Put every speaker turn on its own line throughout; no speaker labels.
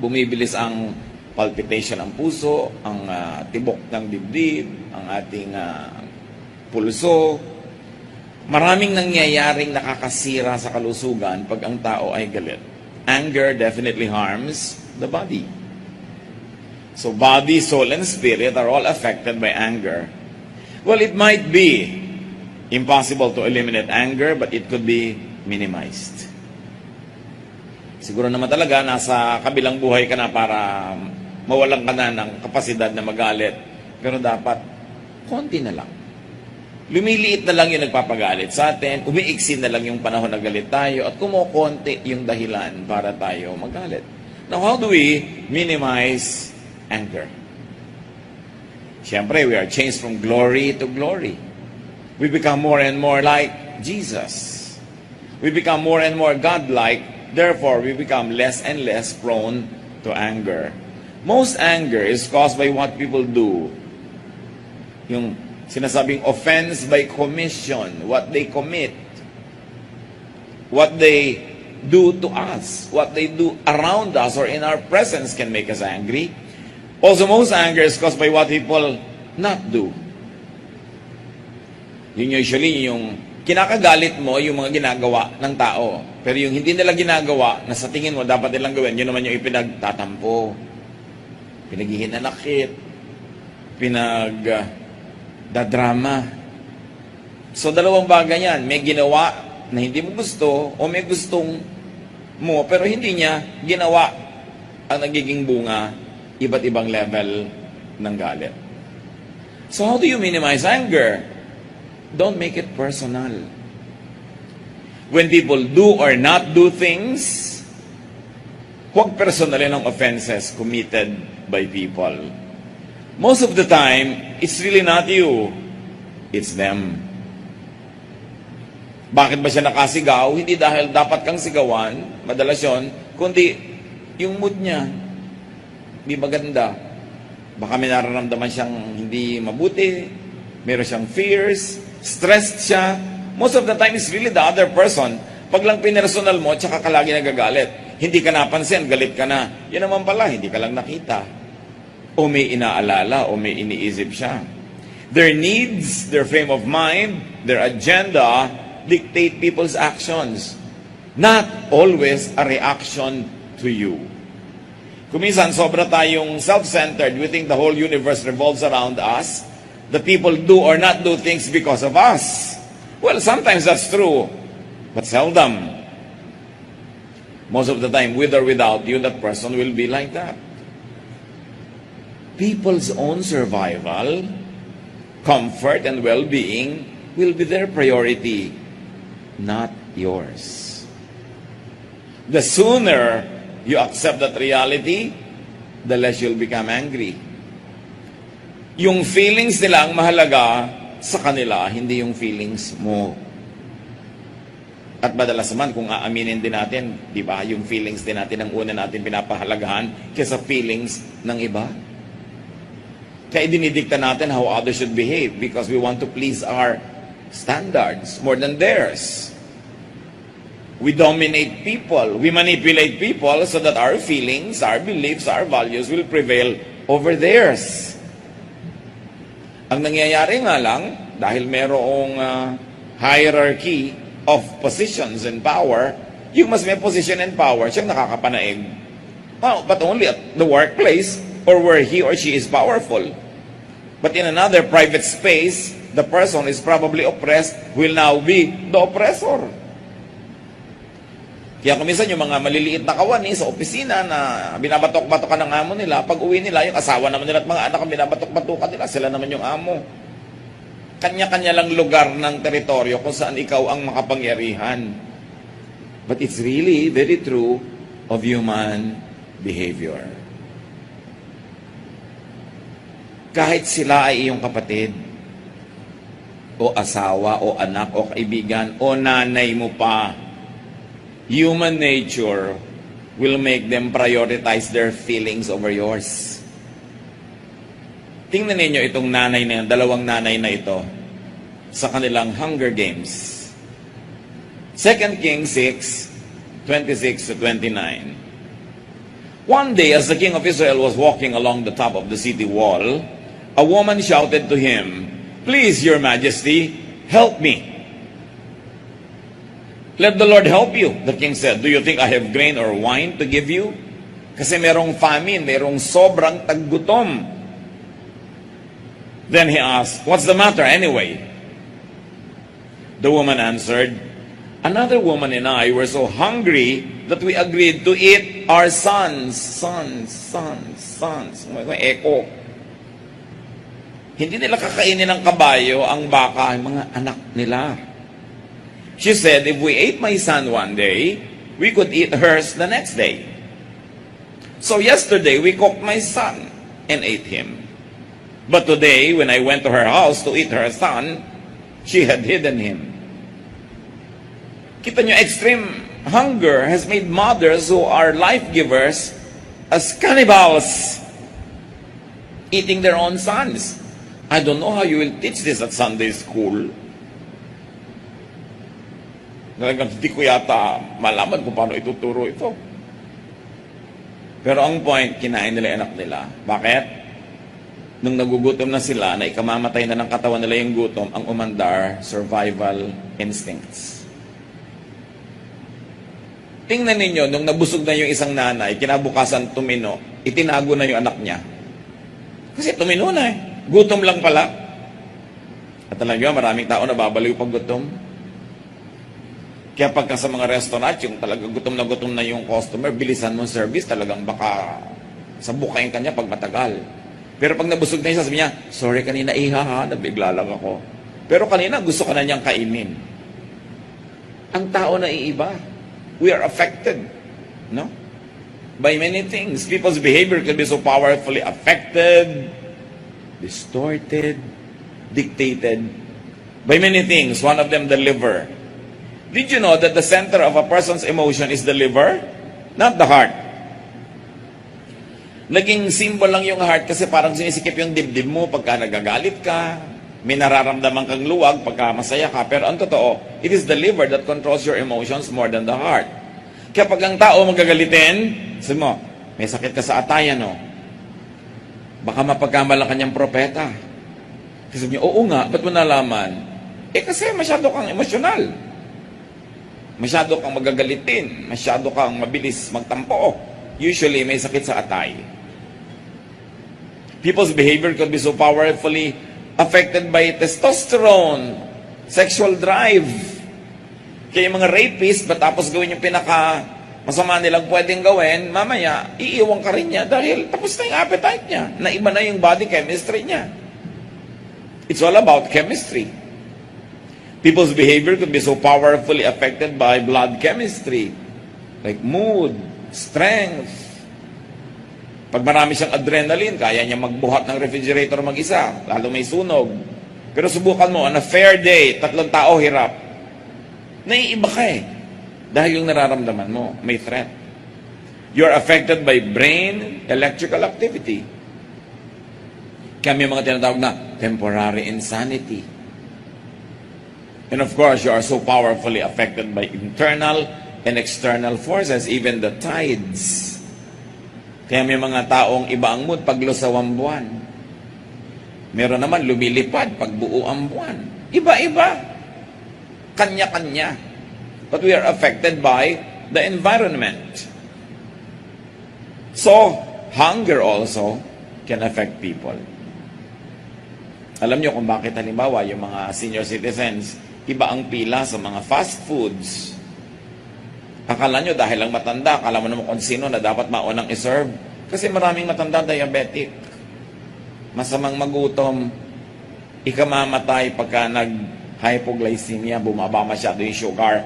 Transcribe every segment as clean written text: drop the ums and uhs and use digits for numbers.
bumibilis ang palpitation ng puso, ang tibok ng dibdib, ang ating pulso. Maraming nangyayaring nakakasira sa kalusugan pag ang tao ay galit. Anger definitely harms the body. So body, soul, and spirit are all affected by anger. Well, it might be impossible to eliminate anger, but it could be minimized. Siguro naman talaga, nasa kabilang buhay ka na para mawalan ka na ng kapasidad na magalit. Pero dapat, konti na lang. Lumiliit na lang yung nagpapagalit sa atin, umiiksi na lang yung panahon na galit tayo, at kumukonti yung dahilan para tayo magalit. Now, how do we minimize anger? Siyempre, we are changed from glory to glory. We become more and more like Jesus. We become more and more God-like. Therefore, we become less and less prone to anger. Most anger is caused by what people do. Yung sinasabing offense by commission, what they commit, what they do to us, what they do around us or in our presence can make us angry. Also, most anger is caused by what people not do. Yun usually yung kinakagalit mo, yung mga ginagawa ng tao. Pero yung hindi nila ginagawa, na sa tingin mo dapat nilang gawin, yun naman yung ipinagtatampo, pinaghihinanakit, pinagdadrama. So, dalawang bagay yan. May ginawa na hindi mo gusto, o may gustong mo, pero hindi niya ginawa. Ang nagiging bunga, iba't ibang level ng galit. So, how do you minimize anger? Don't make it personal. When people do or not do things, huwag personalin ang offenses committed by people. Most of the time, it's really not you. It's them. Bakit ba siya nakasigaw? Hindi dahil dapat kang sigawan, madalas yun, kundi yung mood niya, hindi maganda. Baka may nararamdaman siyang hindi mabuti, meron siyang fears, stressed siya. Most of the time, it's really the other person. Pag lang pinersonal mo, tsaka ka lagi nagagalit. Hindi ka napansin, galit ka na. Yan naman pala, hindi ka lang nakita. O may inaalala, o may iniisip siya. Their needs, their frame of mind, their agenda, dictate people's actions. Not always a reaction to you. Kung minsan, sobra tayong self-centered, we think the whole universe revolves around us. The people do or not do things because of us. Well, sometimes that's true, but seldom. Most of the time, with or without you, that person will be like that. People's own survival, comfort, and well-being will be their priority, not yours. The sooner you accept that reality, the less you'll become angry. Yung feelings nila ang mahalaga sa kanila, hindi yung feelings mo. At madalas naman, kung aaminin din natin, di ba, yung feelings din natin ang una natin pinapahalagahan kaysa feelings ng iba. Kaya dinidikta natin how others should behave because we want to please our standards more than theirs. We dominate people. We manipulate people so that our feelings, our beliefs, our values will prevail over theirs. Ang nangyayari nga lang, dahil merong hierarchy of positions and power, yung mas may position and power, siyang nakakapanaig. Oh, but only at the workplace or where he or she is powerful. But in another private space, the person is probably oppressed, will now be the oppressor. Kaya kung minsan yung mga maliliit na kawani sa opisina na binabatok-batokan ng amo nila, pag uwi nila, yung asawa naman nila at mga anak ang binabatok-batokan nila, sila naman yung amo. Kanya-kanya lang lugar ng teritoryo kung saan ikaw ang makapangyarihan. But it's really very true of human behavior. Kahit sila ay iyong kapatid, o asawa, o anak, o kaibigan, o nanay mo pa, human nature will make them prioritize their feelings over yours. Tingnan ninyo itong nanay na, dalawang nanay na ito sa kanilang Hunger Games. 2 Kings 6:26-29. One day, as the king of Israel was walking along the top of the city wall, a woman shouted to him, "Please, your majesty, help me." "Let the Lord help you," the king said. "Do you think I have grain or wine to give you?" Kasi merong famine, merong sobrang taggutom. Then he asked, "What's the matter anyway?" The woman answered, "Another woman and I were so hungry that we agreed to eat our sons." May echo. Hindi nila kakainin ng kabayo ang baka, ang mga anak nila. She said, "If we ate my son one day, we could eat hers the next day. So yesterday, we cooked my son and ate him. But today, when I went to her house to eat her son, she had hidden him." Kita nyo, extreme hunger has made mothers who are life givers as cannibals, eating their own sons. I don't know how you will teach this at Sunday school. Talagang hindi ko yata malaman kung paano ituturo ito. Pero ang point, kinain nila yung anak nila. Bakit? Nung nagugutom na sila, na ikamamatay na ng katawan nila yung gutom, ang umandar, survival instincts. Tingnan ninyo, nung nabusog na yung isang nanay, kinabukasan tumino, itinago na yung anak niya. Kasi tumino na eh. Gutom lang pala. At alam nyo, maraming tao nababaliw pag gutom. Kaya pagka sa mga restaurant, yung talagang gutom na yung customer, bilisan mo service, talagang baka sabukain ka niya pag matagal. Pero pag nabusog na isa, sabi niya, "Sorry kanina, iha, nabigla lang ako." Pero kanina, gusto ka na niyang kainin. Ang tao na iiba. We are affected, no? By many things. People's behavior can be so powerfully affected, distorted, dictated by many things. One of them, the liver. Did you know that the center of a person's emotion is the liver? Not the heart. Naging symbol lang yung heart kasi parang sinisikip yung dibdib mo pagka nagagalit ka, may nararamdaman kang luwag pagka masaya ka. Pero ang totoo, it is the liver that controls your emotions more than the heart. Kaya pag ang tao magagalitin, sabi mo, may sakit ka sa atayan, no? Baka mapagkamalang kanyang propeta. Kasi sabi niya, oo nga, ba't mo nalaman? Kasi masyado kang emosyonal. Masyado kang magagalitin. Masyado kang mabilis magtampo. Usually, may sakit sa atay. People's behavior could be so powerfully affected by testosterone, sexual drive. Kaya yung mga rapists, matapos gawin yung pinaka masama nilang pwedeng gawin, mamaya, iiwan ka rin niya dahil tapos na yung appetite niya. Naiba na yung body chemistry niya. It's all about chemistry. People's behavior could be so powerfully affected by blood chemistry, like mood, strength. Pag marami siyang adrenaline, kaya niya magbuhat ng refrigerator mag-isa, lalo may sunog. Pero subukan mo, on a fair day, 3 tao hirap. Naiiba ka eh. Dahil yung nararamdaman mo, may threat. You're affected by brain electrical activity. Kaya may mga tinatawag na temporary insanity. And of course, you are so powerfully affected by internal and external forces, even the tides. Kaya may mga taong iba ang mood pag lusaw ang buwan. Meron naman lumilipad pag buo ang buwan. Iba-iba. Kanya-kanya. But we are affected by the environment. So, hunger also can affect people. Alam niyo kung bakit halimbawa yung mga senior citizens, iba ang pila sa mga fast foods. Akala nyo dahil lang matanda, akala mo naman kung sino na dapat maunang iserve. Kasi maraming matanda diabetic. Masamang magutom. Ikamamatay pagka nag-hypoglycemia, bumaba masyado yung sugar.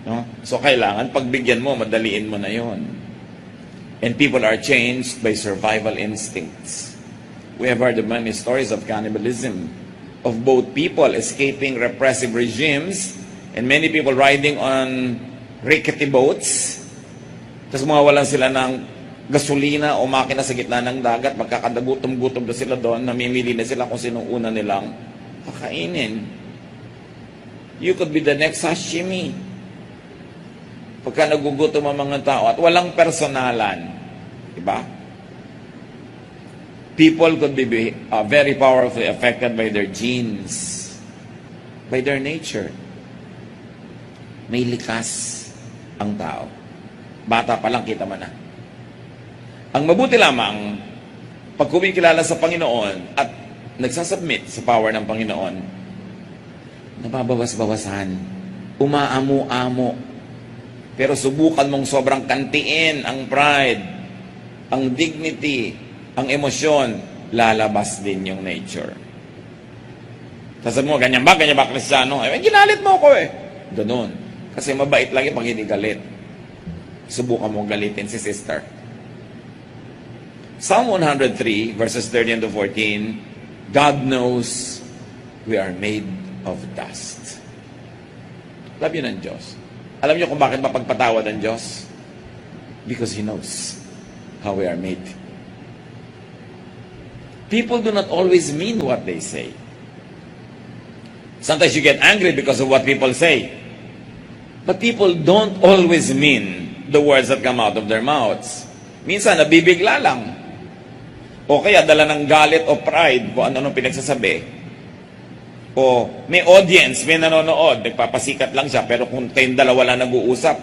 No? So kailangan pagbigyan mo, madaliin mo na yon. And people are changed by survival instincts. We have heard of many stories of cannibalism, of both people escaping repressive regimes and many people riding on rickety boats. Tapos mawawalan sila ng gasolina o makina sa gitna ng dagat, magkakadagutom-gutom na sila doon, namimili na sila kung sinong una nilang kakainin. You could be the next sashimi. Pagka nagugutom ang mga tao at walang personalan, Diba? People could be very powerfully affected by their genes, by their nature. May likas ang tao. Bata pa lang, kita mo na. Ang mabuti lamang, pag kumikilala sa Panginoon at nagsasubmit sa power ng Panginoon, nababawas-bawasan, umaamo-amo. Pero subukan mong sobrang kantiin ang pride, ang dignity, ang emosyon, lalabas din yung nature. Sasabi mo, ganyan ba Kristiyano? Eh, ginalit mo ko eh. Ganun. Kasi mabait lang yung pag hindi galit. Subukan mong galitin si sister. Psalm 103, verses 13 to 14, God knows we are made of dust. Love yun ng Diyos. Alam niyo kung bakit mapagpatawad ang Diyos? Because He knows how we are made. People do not always mean what they say. Sometimes you get angry because of what people say. But people don't always mean the words that come out of their mouths. Minsan, nabibigla lang. O kaya dala ng galit o pride kung ano-ano pinagsasabi. O may audience, may nanonood, nagpapasikat lang siya, pero kung kayong dalawa lang nag-uusap,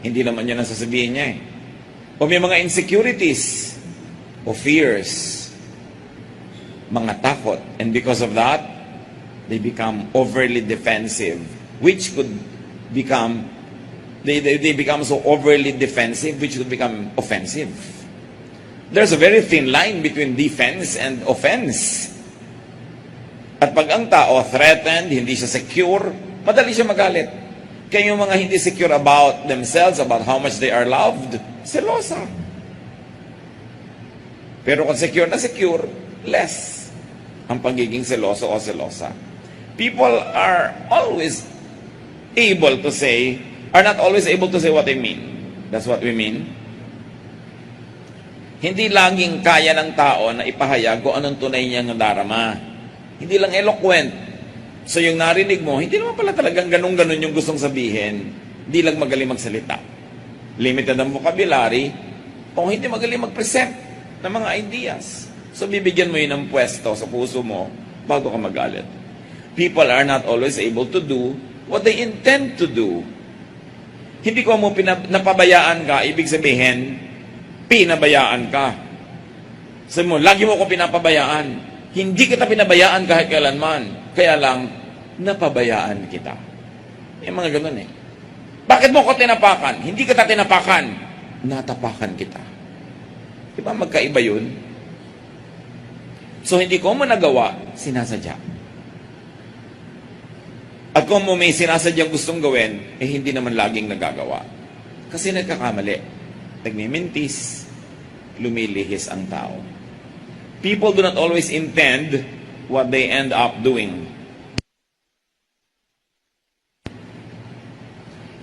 hindi naman yan ang sasabihin niya eh. O may mga insecurities o fears, mga takot, and because of that, they become overly defensive, which could become they become so overly defensive which could become offensive. There's a very thin line between defense and offense. At pag ang tao threatened, hindi siya secure, madali siya magalit. Kaya yung mga hindi secure about themselves, about how much they are loved, selosa. Pero kung secure na secure, less ang pagiging seloso o selosa. People are not always able to say what they mean. That's what we mean. Hindi laging kaya ng tao na ipahayag kung anong tunay niyang nadarama. Hindi lang eloquent. So yung narinig mo, hindi naman pala talagang ganun-ganun yung gustong sabihin. Hindi lang magaling magsalita. Limited ang vocabulary, o hindi magaling mag-present ng mga ideas. So bibigyan mo yun ng pwesto sa puso mo bago ka magalit. People are not always able to do what they intend to do. Hindi ko mo napabayaan ka, ibig sabihin, pinabayaan ka. Sabi mo, lagi mo ko pinapabayaan. Hindi kita pinabayaan kahit kailanman. Kaya lang, napabayaan kita. Yung mga ganun eh. Bakit mo ko tinapakan? Hindi kita tinapakan. Natapakan kita. Diba magkaiba yun? So hindi ko mo nagawa, sinasadya. At kung mo may sinasadyang gustong gawin, eh hindi naman laging nagagawa. Kasi nagkakamali. Nagmimintis, lumilihis ang tao. People do not always intend what they end up doing.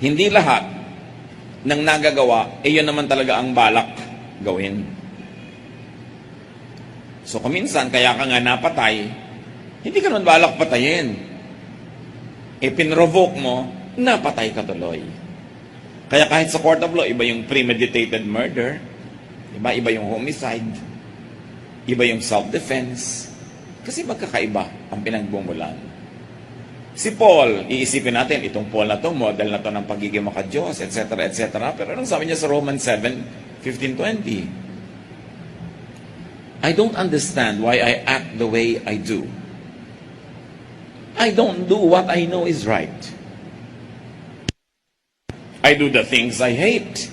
Hindi lahat ng nagagawa, eh yun naman talaga ang balak gawin. So kung minsan, kaya ka nga napatay, hindi ka naman balak patayin. Eh pinrovoke mo, napatay ka tuloy. Kaya kahit sa court of law, iba yung premeditated murder, iba yung homicide, iba yung self-defense, kasi magkakaiba ang pinagbumulan. Si Paul, iisipin natin, itong Paul na to, model na to ng pagiging maka-Diyos, etc., etc. Pero anong sabi niya sa Romans 7:15-20? I don't understand why I act the way I do. I don't do what I know is right. I do the things I hate.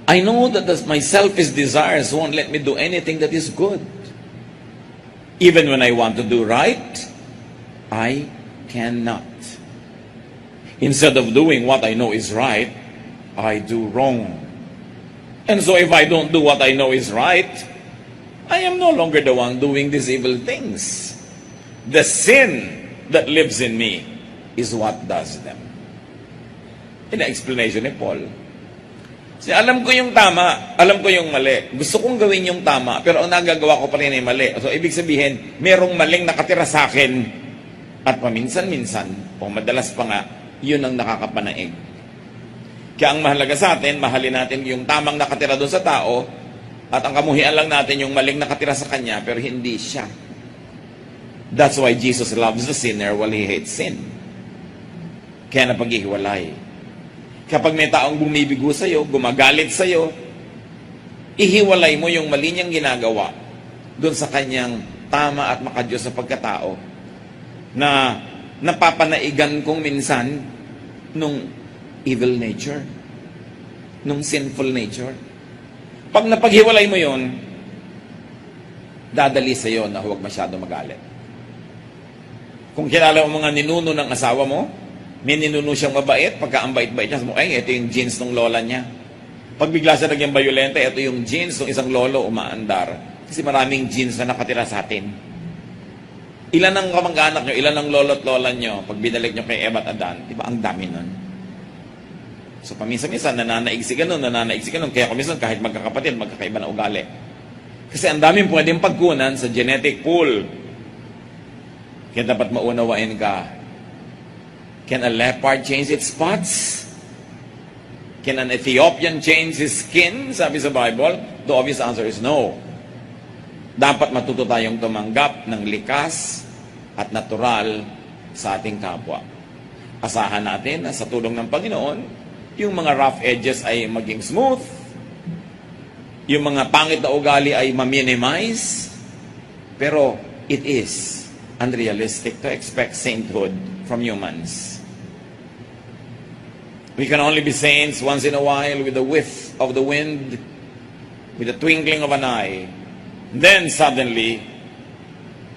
I know that my selfish desires won't let me do anything that is good. Even when I want to do right, I cannot. Instead of doing what I know is right, I do wrong. And so if I don't do what I know is right, I am no longer the one doing these evil things. The sin that lives in me is what does them. Yun ang explanation ni Paul. Kasi alam ko yung tama, alam ko yung mali. Gusto kong gawin yung tama, pero ang nagagawa ko pa rin ay mali. So, ibig sabihin, merong maling nakatira sa akin. At paminsan-minsan, o madalas pa nga, yun ang nakakapanaig. Kaya ang mahalaga sa atin, mahalin natin yung tamang nakatira doon sa tao, at ang kamuhian lang natin yung maling nakatira sa kanya, pero hindi siya. That's why Jesus loves the sinner while He hates sin. Kaya napaghihiwalay. Kapag may taong bumibigo sa'yo, gumagalit sa'yo, ihiwalay mo yung mali niyang ginagawa doon sa kanyang tama at makadiyos sa pagkatao na napapanaigan kong minsan nung evil nature, nung sinful nature. Pag napaghiwalay mo yon, dadali sa iyo na huwag masyado magalit. Kung kilala mo mga ninuno ng asawa mo, may ninuno siyang mabait, pagka ang bait-bait niya, ay, ito yung genes ng lola niya. Pag bigla siya naging violente, ito yung genes ng isang lolo umaandar. Kasi maraming genes na nakatira sa atin. Ilan ang kamag-anak nyo, ilan ang lolo at lola nyo, pag binalik nyo kay Eva at Adan, di ba ang dami nun? So paminsan-minsan, nananaigsi ka nun, kaya kuminsan kahit magkakapatid, magkakaiba na ugali. Kasi ang daming pwedeng pagkunan sa genetic pool. Kaya dapat maunawain ka. Can a leopard change its spots? Can an Ethiopian change his skin? Sabi sa Bible, the obvious answer is no. Dapat matuto tayong tumanggap ng likas at natural sa ating kapwa. Asahan natin na sa tulong ng Panginoon, yung mga rough edges ay maging smooth, yung mga pangit na ugali ay ma-minimize, pero it is unrealistic to expect sainthood from humans. We can only be saints once in a while with the whiff of the wind, with the twinkling of an eye. Then suddenly,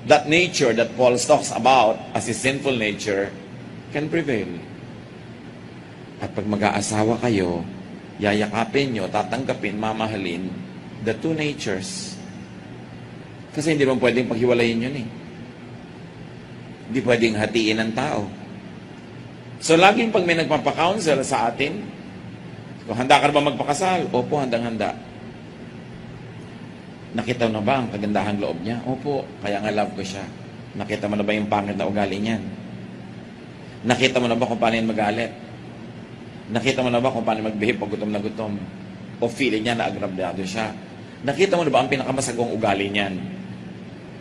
that nature that Paul talks about as his sinful nature can prevail. At pag mag-aasawa kayo, yayakapin nyo, tatanggapin, mamahalin the two natures. Kasi hindi naman pwedeng paghiwalayin yun eh. Hindi pwedeng hatiin ng tao. So, laging pag may nagpapakounsel sa atin, kung handa ka na ba magpakasal? Opo, handang-handa. Nakita mo na ba ang kagandahang loob niya? Opo, kaya nga love ko siya. Nakita mo na ba yung pangit na ugali niyan? Nakita mo na ba kung paano yan magalit? Nakita mo na ba kung paano mag-behave pag gutom na gutom? O feeling niya na agrabyado siya? Nakita mo na ba ang pinakamasagong ugali niyan?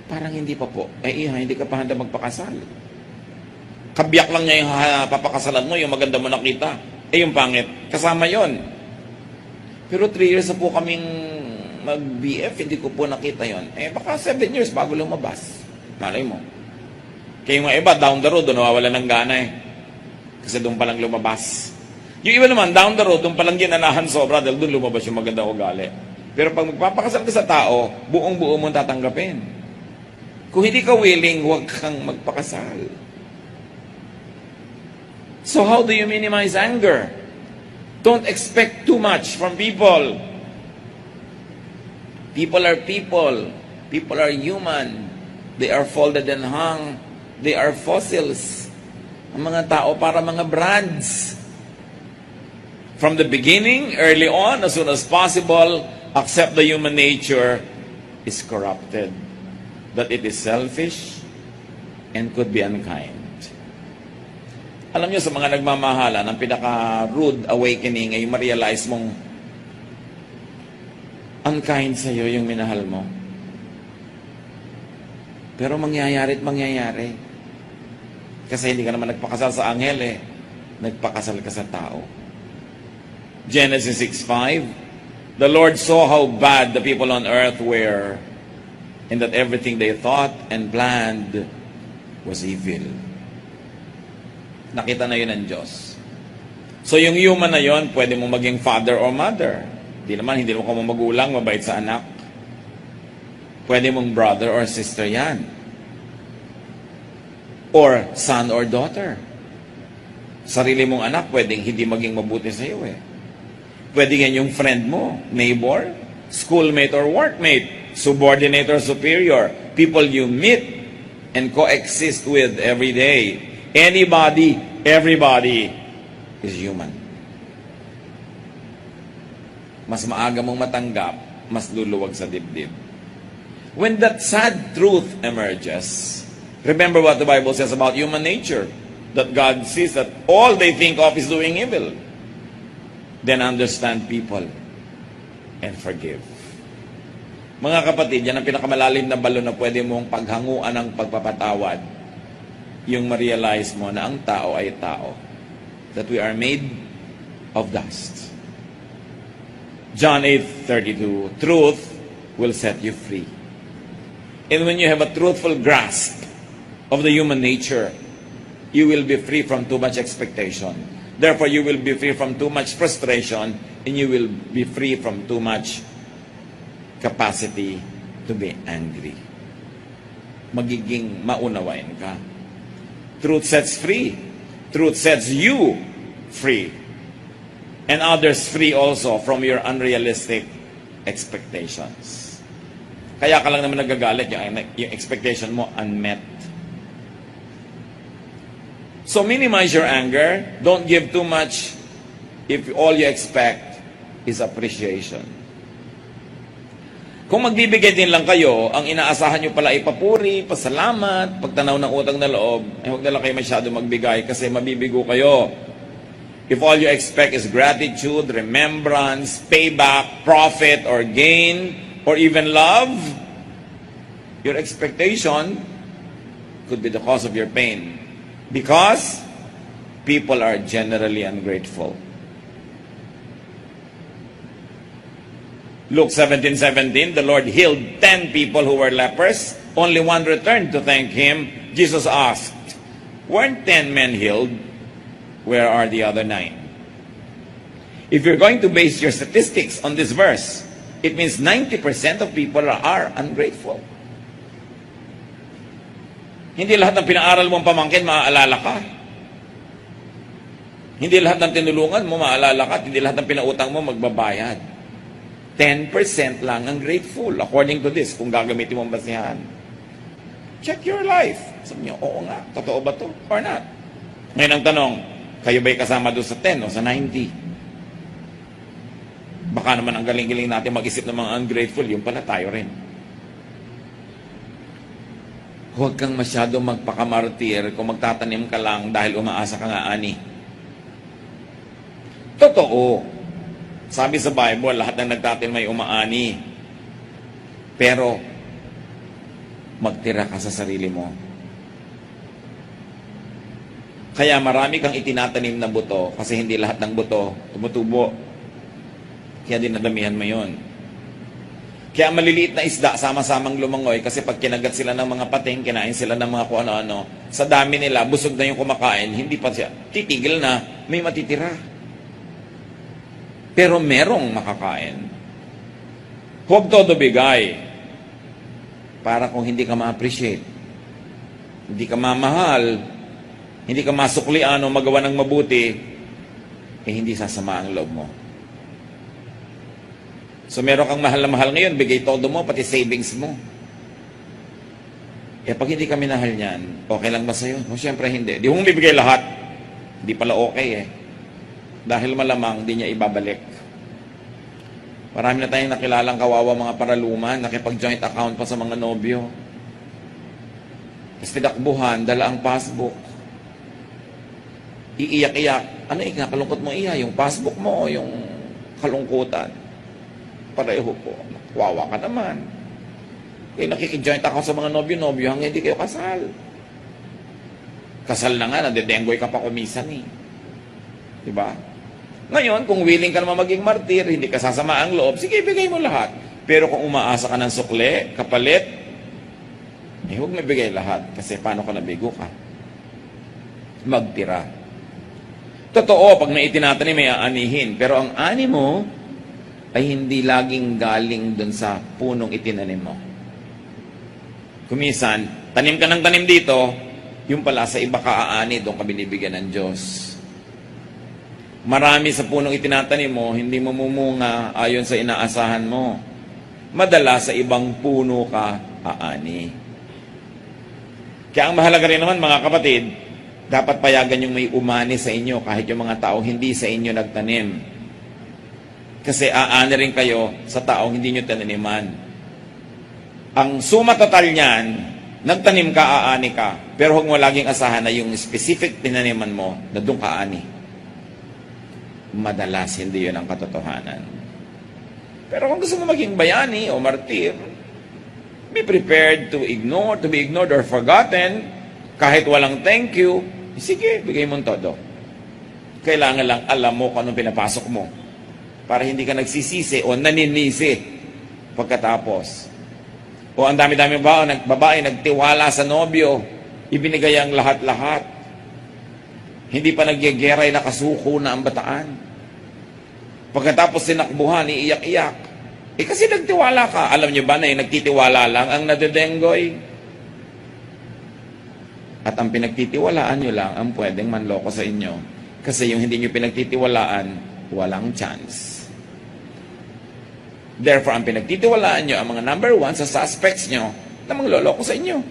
Parang hindi pa po. Hindi ka pa handa magpakasal. Kabiyak lang niya yung papakasalan mo, yung maganda mo nakita. Yung pangit. Kasama yon. Pero 3 years na po kaming mag-BF, hindi ko po nakita yon. Baka 7 years bago lumabas. Malay mo. Kaya yung mga iba, down the road, doon nawawala ng gana eh. Kasi doon palang lumabas. Yung iba naman, down the road, doon palang ginanahan sobra dahil doon lumabas yung maganda ugali. Pero pag magpapakasal ka sa tao, buong-buo mo tatanggapin. Kung hindi ka willing, huwag kang magpakasal. So how do you minimize anger? Don't expect too much from people. People are people. People are human. They are folded and hung. They are fossils. Ang mga tao para mga brands. From the beginning, early on, as soon as possible, accept the human nature is corrupted. That it is selfish and could be unkind. Alam niyo, sa mga nagmamahalan, ang pinaka-rude awakening ay ma-realize mong unkind sa'yo yung minahal mo. Pero mangyayari at mangyayari. Kasi hindi ka naman nagpakasal sa anghel eh. Nagpakasal ka sa tao. Genesis 6:5, the Lord saw how bad the people on earth were, and that everything they thought and planned was evil. Nakita na yun ng Diyos. So yung human na yun, pwede mong maging father or mother. Hindi naman ka magulang, mabait sa anak. Pwede mong brother or sister yan. Or son or daughter. Sarili mong anak, pwedeng hindi maging mabuti sa iyo eh. Pwede yan yung friend mo, neighbor, schoolmate or workmate, subordinate or superior, people you meet and coexist with every day. Anybody, everybody is human. Mas maaga mong matanggap, mas luluwag sa dibdib. When that sad truth emerges, remember what the Bible says about human nature, that God sees that all they think of is doing evil. then understand people and forgive. Mga kapatid, yan ang pinakamalalim na balon na pwede mong paghanguan ng pagpapatawad. Yung ma-realize mo na ang tao ay tao. That we are made of dust. John 8:32, truth will set you free. And when you have a truthful grasp of the human nature, you will be free from too much expectation. Therefore, you will be free from too much frustration, and you will be free from too much capacity to be angry. Magiging maunawain ka. Truth sets free. Truth sets you free. And others free also from your unrealistic expectations. Kaya ka lang naman nagagalit, yung expectation mo unmet. So minimize your anger. Don't give too much if all you expect is appreciation. Kung magbibigay din lang kayo, ang inaasahan nyo pala ay papuri, pasalamat, pagtanaw ng utang na loob, huwag na lang kayo masyado magbigay kasi mabibigo kayo. If all you expect is gratitude, remembrance, payback, profit, or gain, or even love, your expectation could be the cause of your pain. Because people are generally ungrateful. Luke 17:17, the Lord healed 10 people who were lepers. Only one returned to thank Him. Jesus asked, weren't 10 men healed? Where are the other 9? If you're going to base your statistics on this verse, it means 90% of people are ungrateful. Hindi lahat ng pinaaral mong pamangkin, maaalala ka. Hindi lahat ng tinulungan mo, maaalala ka. Hindi lahat ng pinautang mo, magbabayad. 10% lang ang grateful, according to this, kung gagamitin mong basihan. Check your life. Sabi niyo, oo nga, totoo ba to or not? Ngayon ang tanong, kayo ba'y kasama doon sa 10 o sa 90? Baka naman ang galing-galing natin mag-isip ng mga ungrateful, yung pala tayo rin. Huwag kang masyado magpakamartir kung magtatanim ka lang dahil umaasa ka nga ani. Totoo. Sabi sa Bible, lahat ng nagtatanim may umaani. Pero, magtira ka sa sarili mo. Kaya marami kang itinatanim na buto kasi hindi lahat ng buto tumutubo. Kaya dinadamihan mo yun. Kaya maliliit na isda, sama-samang lumangoy kasi pag kinagat sila ng mga pating, kinain sila ng mga kung ano-ano, sa dami nila, busog na yung kumakain, hindi pa siya, titigil na, may matitira. Pero merong makakain. Huwag todo bigay para kung hindi ka ma-appreciate, hindi ka mamahal, hindi ka masuklian o magawa ng mabuti, eh hindi sasama ang loob mo. So meron kang mahal na mahal ngayon, bigay todo mo, pati savings mo. Eh pag hindi ka minahal niyan, okay lang ba sa'yo? O syempre hindi. Di mo bibigay lahat. Hindi pala okay eh. Dahil malamang di niya ibabalik. Marami na tayong nakilalang kawawa mga paraluman, nakipag-joint account pa sa mga nobyo. Tapos tinakbuhan, dala ang passbook. Iiyak-iyak. Ano kalungkot mo iya? Yung passbook mo o yung kalungkutan? Pareho po. Wawa ka naman. Kaya nakikijjoint account sa mga nobyo-nobyo hanggang hindi kayo kasal. Kasal na nga, nadedenggoy ka pa kumisan eh. Diba? Ngayon, kung willing ka naman maging martir, hindi ka sasama ang loob, sige, bigay mo lahat. Pero kung umaasa ka ng sukle, kapalit, eh huwag may bigay lahat. Kasi paano ka nabigo ka? Magtira. Totoo, pag may itinatanim, may aanihin. Pero ang ani mo, ay hindi laging galing dun sa punong itinanim mo. Kumisan, tanim ka ng tanim dito, yung pala sa iba ka aani, doon ka binibigyan ng Diyos. Marami sa punong itinatanim mo, hindi mo mumunga ayon sa inaasahan mo. Madalas sa ibang puno ka aani. Kaya ang mahalaga rin naman mga kapatid, dapat payagan yung may umani sa inyo kahit yung mga tao hindi sa inyo nagtanim. Kasi aani rin kayo sa taong hindi nyo tinaniman. Ang suma total niyan, nagtanim ka, aani ka. Pero huwag mo laging asahan na yung specific tinaniman mo na doon ka aani. Madalas hindi yun ang katotohanan. Pero kung gusto mo maging bayani o martir, be prepared to be ignored or forgotten, kahit walang thank you, sige, bigay mo todo. Kailangan lang alam mo kung anong pinapasok mo para hindi ka nagsisisi o naninisi pagkatapos. O ang dami-dami babae nagtiwala sa nobyo, ibinigay ang lahat-lahat. Hindi pa nagyegeray, nakasuko na ang bataan. Pagkatapos sinakbuhan, iiyak-iyak. Kasi nagtiwala ka. Alam nyo ba na yung nagtitiwala lang ang nadedenggoy? At ang pinagtitiwalaan nyo lang ang pwedeng manloko sa inyo. Kasi yung hindi nyo pinagtitiwalaan, walang chance. Therefore, ang pinagtitiwalaan nyo, ang mga number one sa suspects nyo, na mangloloko sa inyo.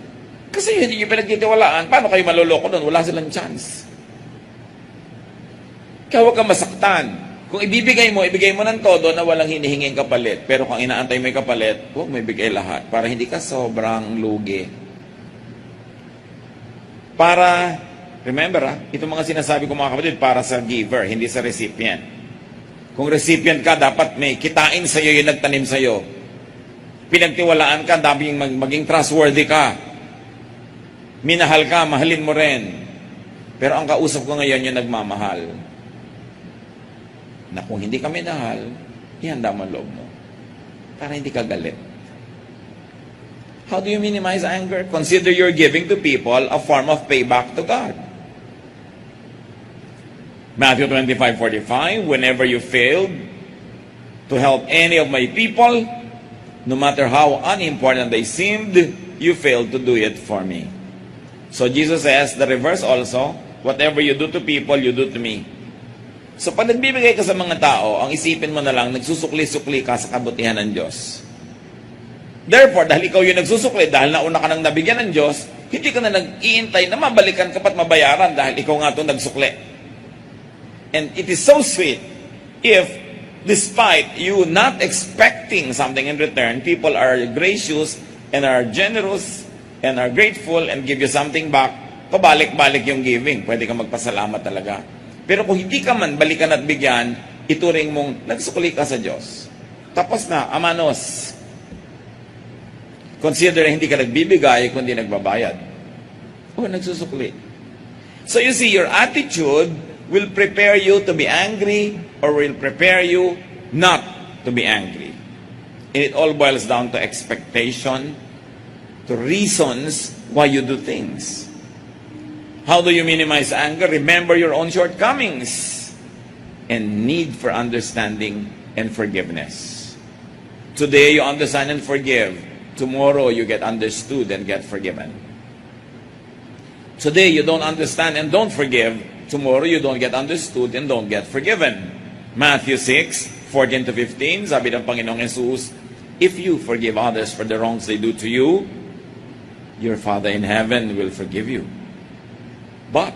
Kasi yung hindi nyo pinagtitiwalaan, paano kayo maloloko doon? Wala silang chance. Kaya huwag kang masaktan. Kung ibibigay mo ng todo na walang hinihinging kapalit. Pero kung inaantay mo yung kapalit, huwag mo ibigay lahat para hindi ka sobrang lugi. Para, remember itong mga sinasabi ko mga kapatid, para sa giver, hindi sa recipient. Kung recipient ka, dapat may kitain sa'yo yung nagtanim sa'yo. Pinagtiwalaan ka, dapat maging trustworthy ka. Minahal ka, mahalin mo rin. Pero ang kausap ko ngayon yung nagmamahal. Na kung hindi ka minahal, ihanda mo ang loob mo. Para hindi ka galit. How do you minimize anger? Consider your giving to people a form of payback to God. Matthew 25:45, whenever you failed to help any of my people, no matter how unimportant they seemed, you failed to do it for me. So Jesus says, the reverse also, whatever you do to people, you do to me. So pag nagbibigay ka sa mga tao, ang isipin mo na lang, nagsusukli-sukli ka sa kabutihan ng Diyos. Therefore, dahil ikaw yung nagsusukli, dahil nauna ka nang nabigyan ng Diyos, hindi ka na nag-iintay na mabalikan ka pat mabayaran dahil ikaw nga ito nagsukli. And it is so sweet if, despite you not expecting something in return, people are gracious and are generous and are grateful and give you something back, pabalik-balik yung giving. Pwede ka magpasalamat talaga. Pero kung hindi ka man balikan at bigyan, ituring mong nagsukli ka sa Diyos. Tapos na, amanos. Consider hindi ka nagbibigay, kundi nagbabayad. O, nagsusukli. So you see, your attitude will prepare you to be angry or will prepare you not to be angry. And it all boils down to expectation, to reasons why you do things. How do you minimize anger? Remember your own shortcomings and need for understanding and forgiveness. Today you understand and forgive. Tomorrow you get understood and get forgiven. Today you don't understand and don't forgive. Tomorrow you don't get understood and don't get forgiven. Matthew 6:14 to 15, sabi ng Panginoong Jesus, if you forgive others for the wrongs they do to you, your Father in heaven will forgive you. But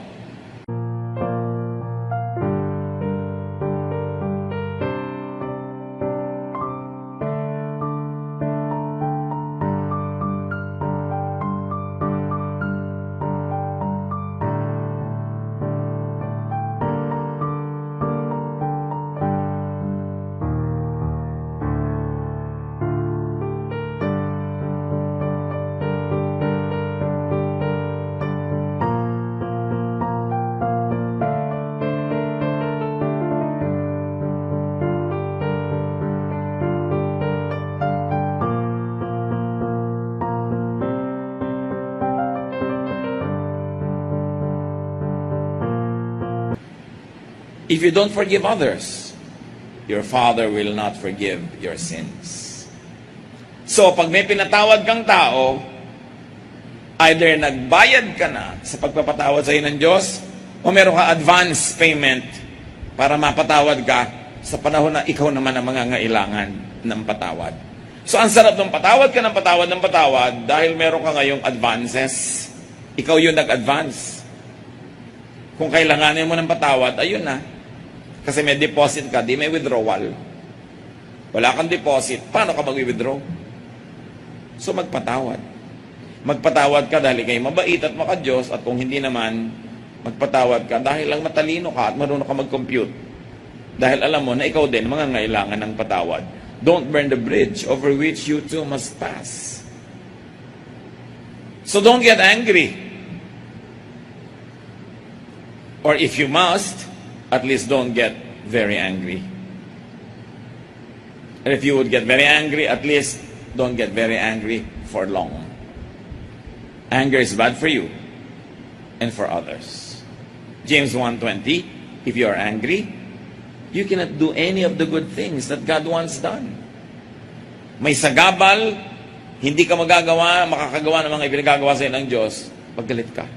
if you don't forgive others, your Father will not forgive your sins. So, pag may pinatawad kang tao, either nagbayad ka na sa pagpapatawad sa iyo ng Diyos, o meron ka advance payment para mapatawad ka sa panahon na ikaw naman ang mangangailangan ng patawad. So, ang sarap ng patawad ka ng patawad dahil meron ka ngayong advances. Ikaw yung nag-advance. Kung kailanganin mo ng patawad, ayun na. Kasi may deposit ka, di may withdrawal. Wala kang deposit, paano ka mag-withdraw? So magpatawad. Magpatawad ka dahil ikay mabait at maka-Diyos, at kung hindi naman, magpatawad ka dahil lang matalino ka at marunong ka mag-compute. Dahil alam mo na ikaw din mangangailangan ng patawad. Don't burn the bridge over which you too must pass. So don't get angry. Or if you must, at least don't get very angry. And if you would get very angry, at least don't get very angry for long. Anger is bad for you and for others. James 1:20, if you are angry, you cannot do any of the good things that God wants done. May sagabal, hindi ka makakagawa ng mga ipinagagawa sa iyo ng Diyos, paggalit ka.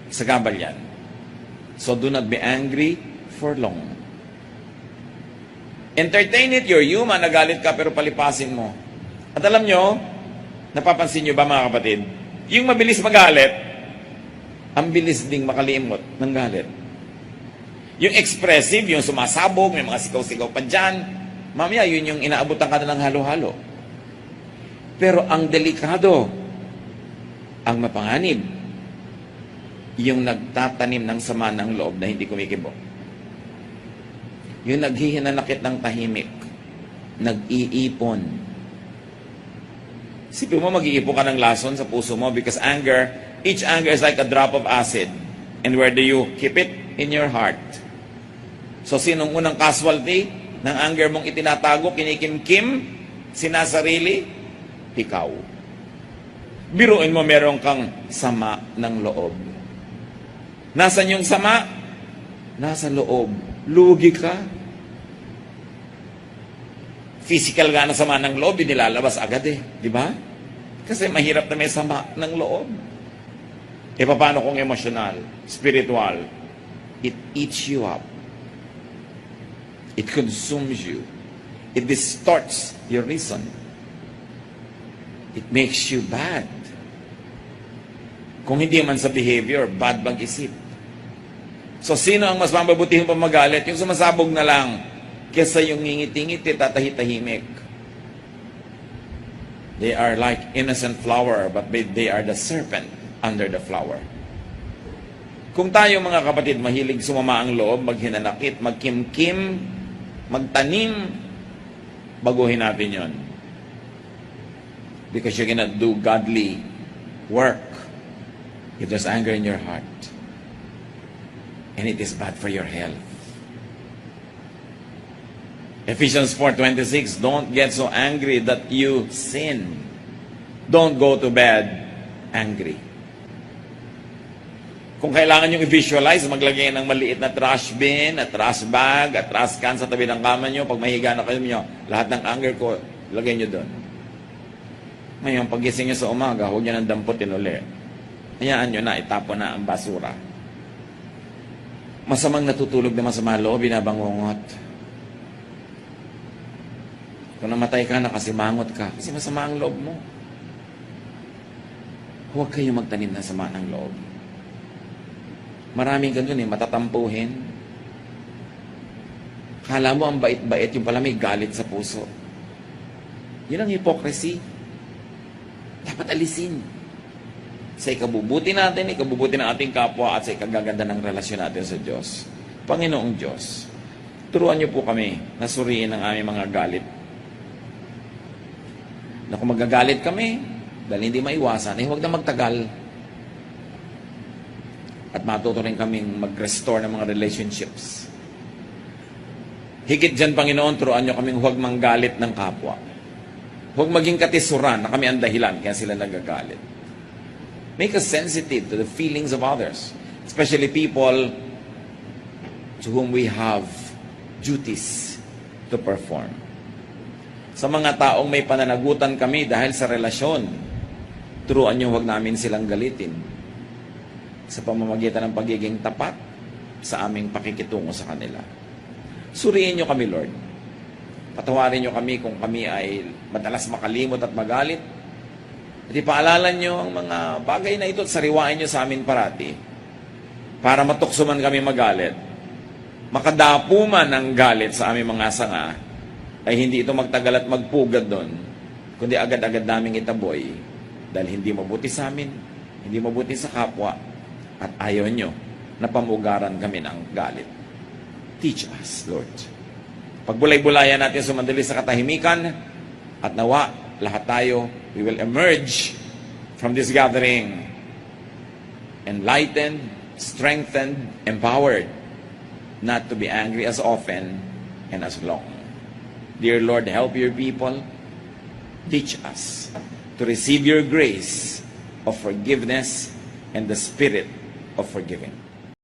Sagabal yan. So do not be angry for long. Entertain it, you're human, nagalit ka pero palipasin mo. At alam nyo, napapansin nyo ba mga kapatid, yung mabilis magalit, ang bilis ding makalimot ng galit. Yung expressive, yung sumasabog, may mga sigaw-sigaw pa dyan, mamaya yun yung inaabutan ka na ng halo-halo. Pero ang delikado, ang mapanganib, yung nagtatanim ng sama ng loob na hindi kumikibo. Yung naghihinanakit ng tahimik, nag-iipon. Sipin mo, mag-iipon ka ng lason sa puso mo because anger, each anger is like a drop of acid. And where do you keep it? In your heart. So, sinong unang casualty ng anger mong itinatago, kinikimkim, sinasarili? Ikaw. Biruin mo meron kang sama ng loob. Nasaan yung sama? Nasa loob. Lugi ka. Physical nga na sama ng loob, nilalabas agad di ba? Kasi mahirap na may sama ng loob. E paano kung emosyonal, spiritual? It eats you up. It consumes you. It distorts your reason. It makes you bad. Kung hindi man sa behavior, bad mag-isip. So, sino ang mas mababutihin pa magalit? Yung sumasabog na lang, kesa yung ngingiti-ngiti, tatahitahimik. They are like innocent flower, but they are the serpent under the flower. Kung tayo mga kapatid, mahilig sumama ang loob, maghinanakit, magkimkim, magtanim, baguhin natin yon. Because you cannot do godly work if there's anger in your heart. And it is bad for your health. Ephesians 4:26, don't get so angry that you sin. Don't go to bed angry. Kung kailangan nyo i-visualize, maglagay ng maliit na trash bin, at trash bag, at trash can sa tabi ng kama nyo. Pag mahiga na kayo nyo, lahat ng anger ko, lagay nyo doon. Ngayon, pagising nyo sa umaga, huwag nyo nang damputin uli. Hayaan nyo na, itapon na ang basura. Masamang natutulog na masama loob, binabangungot. Kung namatay ka, nakasimangot ka, kasi masama ang loob mo. Huwag kayo magtanim ng sama ng loob. Maraming ganun matatampuhin. Kala mo ang bait-bait, yung pala may galit sa puso. Yun ang hypocrisy. Dapat alisin. Sa ikabubuti natin, ikabubuti ng ating kapwa, at sa ikagaganda ng relasyon natin sa Diyos. Panginoong Diyos, turuan niyo po kami na suriin ang aming mga galit. Na kung magagalit kami, dahil hindi maiwasan, huwag na magtagal. At matuto rin kaming mag-restore ng mga relationships. Higit dyan, Panginoon, turuan niyo kaming huwag manggalit ng kapwa. Huwag maging katisuran na kami ang dahilan kaya sila nagagalit. Make us sensitive to the feelings of others, especially people to whom we have duties to perform. Sa mga taong may pananagutan kami dahil sa relasyon, turuan niyo huwag namin silang galitin sa pamamagitan ng pagiging tapat sa aming pakikitungo sa kanila. Suriin niyo kami, Lord. Patawarin niyo kami kung kami ay madalas makalimot at magalit. At ipaalala niyo ang mga bagay na ito at sariwain niyo sa amin parati para matukso man kami magalit. Makadapo man ang galit sa aming mga sanga, ay hindi ito magtagal at magpugad doon, kundi agad-agad naming itaboy dahil hindi mabuti sa amin, hindi mabuti sa kapwa, at ayaw nyo na pamugaran kami ng galit. Teach us, Lord. Pagbulay-bulayan natin sumandali sa katahimikan at nawa, lahat tayo, we will emerge from this gathering enlightened, strengthened, empowered, not to be angry as often and as long. Dear Lord, help your people. Teach us to receive your grace of forgiveness and the spirit of forgiving.